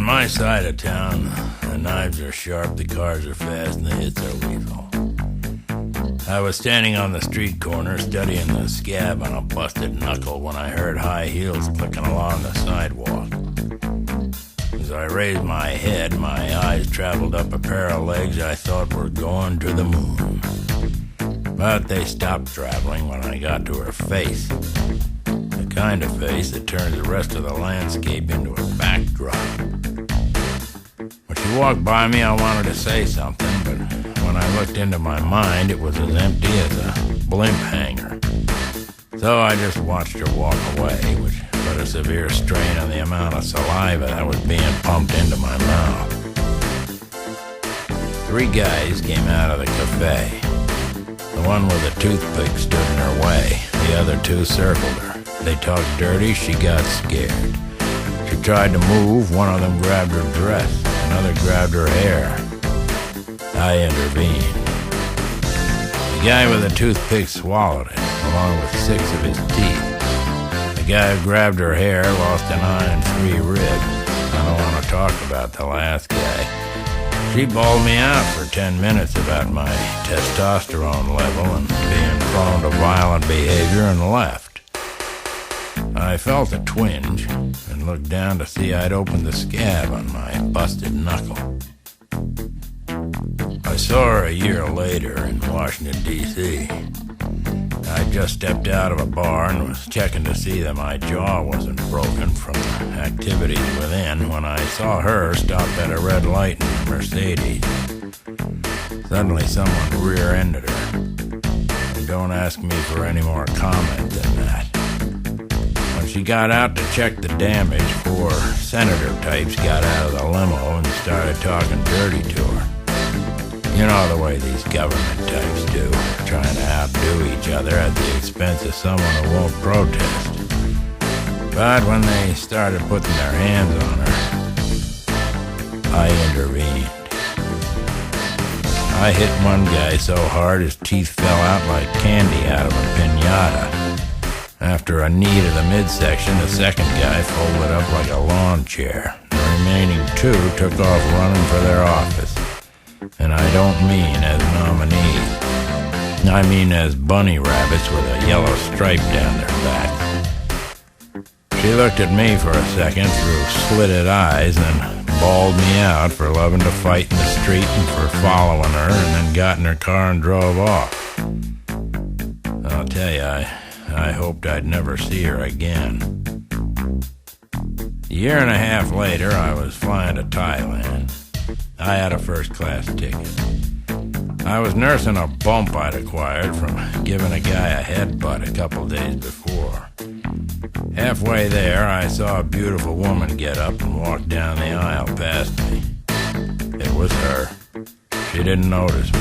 my side of town, the knives are sharp, the cars are fast, and the hits are lethal. I was standing on the street corner studying the scab on a busted knuckle when I heard high heels clicking along the sidewalk. As I raised my head, my eyes traveled up a pair of legs I thought were going to the moon. But they stopped traveling when I got to her face. The kind of face that turns the rest of the landscape into a backdrop. When she walked by me, I wanted to say something, but when I looked into my mind, it was as empty as a blimp hangar. So I just watched her walk away, which put a severe strain on the amount of saliva that was being pumped into my mouth. 3 guys came out of the cafe. The one with a toothpick stood in her way. The other 2 circled her. They talked dirty. She got scared. She tried to move. One of them grabbed her dress. Another grabbed her hair. I intervened. The guy with the toothpick swallowed it, along with 6 of his teeth. The guy who grabbed her hair lost an eye and 3 ribs. I don't want to talk about the last guy. She bawled me out for 10 minutes about my testosterone level and being prone to violent behavior and left. I felt a twinge and looked down to see I'd opened the scab on my busted knuckle. I saw her a year later in Washington, D.C. I just stepped out of a bar and was checking to see that my jaw wasn't broken from the activities within when I saw her stop at a red light in a Mercedes. Suddenly someone rear-ended her. And don't ask me for any more comment than that. When she got out to check the damage, 4 senator types got out of the limo and started talking dirty to her. You know the way these government types do, trying to outdo each other at the expense of someone who won't protest. But when they started putting their hands on her, I intervened. I hit one guy so hard his teeth fell out like candy out of a piñata. After a knee to the midsection, the second guy folded up like a lawn chair. The remaining 2 took off running for their office. And I don't mean as nominees. I mean as bunny rabbits with a yellow stripe down their backs. She looked at me for a second through slitted eyes, then bawled me out for loving to fight in the street and for following her, and then got in her car and drove off. I'll tell you, I hoped I'd never see her again. A year and a half later, I was flying to Thailand. I had a first-class ticket. I was nursing a bump I'd acquired from giving a guy a headbutt a couple days before. Halfway there, I saw a beautiful woman get up and walk down the aisle past me. It was her. She didn't notice me.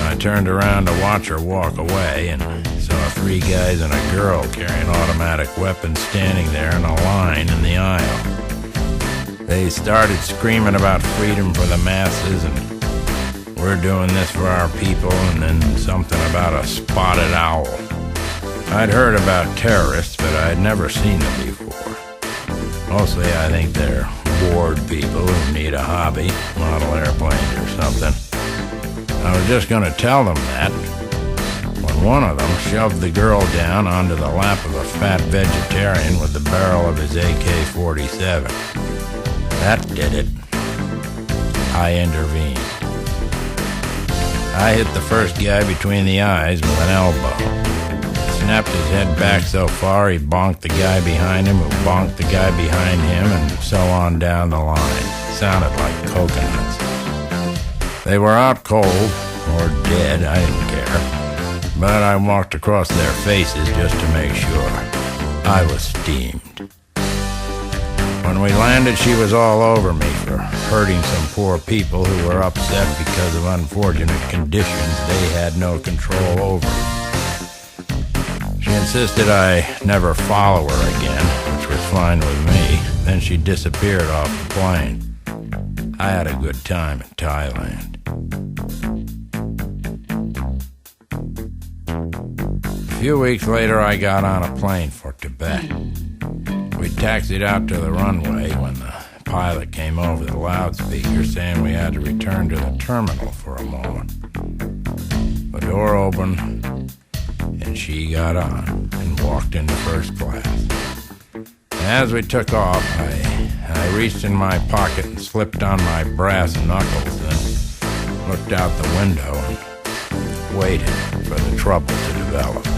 I turned around to watch her walk away and saw 3 guys and a girl carrying automatic weapons standing there in a line in the aisle. They started screaming about freedom for the masses and we're doing this for our people, and then something about a spotted owl. I'd heard about terrorists, but I'd never seen them before. Mostly I think they're bored people who need a hobby, model airplanes or something. I was just going to tell them that when one of them shoved the girl down onto the lap of a fat vegetarian with the barrel of his AK-47. That did it. I intervened. I hit the first guy between the eyes with an elbow. Snapped his head back so far he bonked the guy behind him, who bonked the guy behind him, and so on down the line. Sounded like coconuts. They were out cold, or dead, I didn't care. But I walked across their faces just to make sure. I was steamed. When we landed, she was all over me for hurting some poor people who were upset because of unfortunate conditions they had no control over. She insisted I never follow her again, which was fine with me. Then she disappeared off the plane. I had a good time in Thailand. A few weeks later, I got on a plane for Tibet. We taxied out to the runway when the pilot came over the loudspeaker saying we had to return to the terminal for a moment. The door opened, and she got on and walked into first class. As we took off, I reached in my pocket and slipped on my brass knuckles and looked out the window and waited for the trouble to develop.